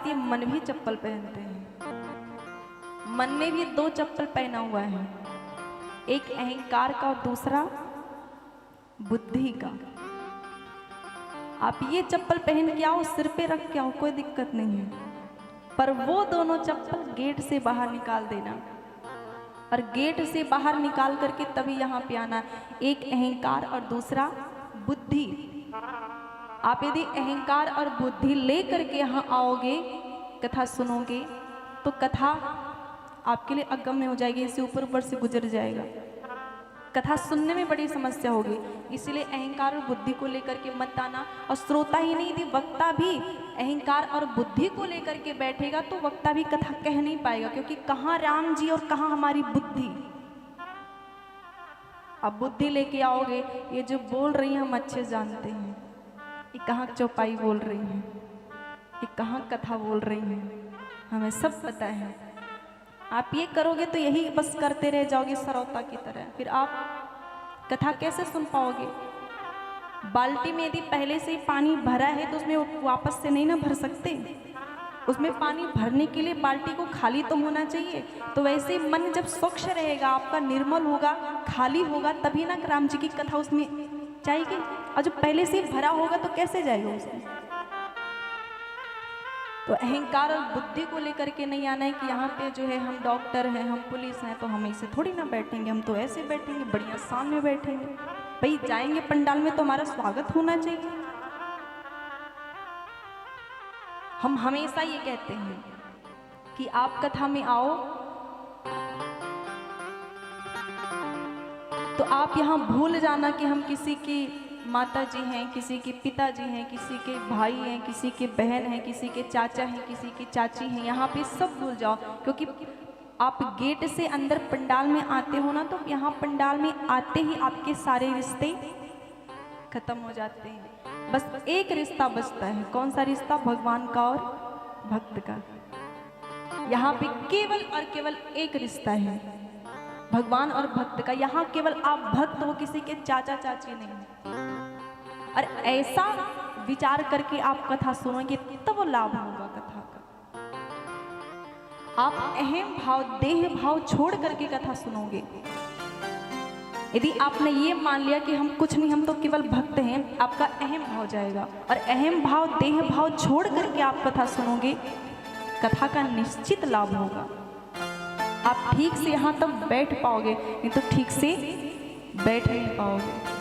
ये मन भी चप्पल पहनते हैं। मन ने भी दो चप्पल पहना हुआ है, एक अहंकार का और दूसरा बुद्धि का। आप ये चप्पल पहन के आओ, सिर पे रख के आओ, कोई दिक्कत नहीं है, पर वो दोनों चप्पल गेट से बाहर निकाल देना और गेट से बाहर निकाल करके तभी यहाँ पे आना। एक अहंकार और दूसरा बुद्धि। आप यदि अहंकार और बुद्धि ले करके यहाँ आओगे, कथा सुनोगे, तो कथा आपके लिए अगम्य हो जाएगी, इससे ऊपर ऊपर से गुजर जाएगा। कथा सुनने में बड़ी समस्या होगी, इसीलिए अहंकार और बुद्धि को लेकर के मत आना। और श्रोता ही नहीं थी, वक्ता भी अहंकार और बुद्धि को लेकर के बैठेगा तो वक्ता भी कथा कह नहीं पाएगा, क्योंकि कहाँ राम जी और कहाँ हमारी बुद्धि। अब बुद्धि लेके आओगे, ये जो बोल रही हैं हम अच्छे जानते हैं, ये कहाँ चौपाई बोल रही हैं, ये कहाँ कथा बोल रही हैं, हमें सब पता है। आप ये करोगे तो यही बस करते रह जाओगे सरौता की तरह, फिर आप कथा कैसे सुन पाओगे। बाल्टी में यदि पहले से ही पानी भरा है तो उसमें वापस से नहीं ना भर सकते, उसमें पानी भरने के लिए बाल्टी को खाली तो होना चाहिए। तो वैसे मन जब स्वच्छ रहेगा, आपका निर्मल होगा, खाली होगा, तभी ना राम जी की कथा उसमें जाएगी। और जो पहले से भरा होगा तो कैसे जाएगा उसमें। तो अहंकार और बुद्धि को लेकर के नहीं आना है कि यहाँ पे जो है हम डॉक्टर हैं, हम पुलिस हैं, तो हम ऐसे थोड़ी ना बैठेंगे, हम तो ऐसे बैठेंगे, बढ़िया सामने बैठेंगे। भाई जाएंगे पंडाल में तो हमारा स्वागत होना चाहिए। हम हमेशा ये कहते हैं कि आप कथा में आओ तो आप यहाँ भूल जाना कि हम किसी की माता जी हैं, किसी के पिताजी हैं, किसी के भाई हैं, किसी के बहन हैं, किसी के चाचा हैं, किसी की चाची हैं। यहाँ पे सब भूल जाओ, क्योंकि आप गेट से अंदर पंडाल में आते हो ना, तो यहाँ पंडाल में आते ही आपके सारे रिश्ते खत्म हो जाते हैं। बस एक रिश्ता बचता है, कौन सा रिश्ता? भगवान का और भक्त का। यहाँ पे केवल और केवल एक रिश्ता है, भगवान और भक्त का। यहाँ केवल आप भक्त हो, किसी के चाचा चाची नहीं। और ऐसा विचार करके आप कथा सुनोगे तब लाभ होगा कथा का। आप अहम भाव, देह भाव छोड़ करके कथा सुनोगे। यदि आपने ये मान लिया कि हम कुछ नहीं, हम तो केवल भक्त हैं, आपका अहम भाव जाएगा। और अहम भाव, देह भाव छोड़ करके आप कथा सुनोगे, कथा का निश्चित लाभ होगा। आप ठीक से यहाँ तक बैठ पाओगे, नहीं तो ठीक से बैठ नहीं पाओगे।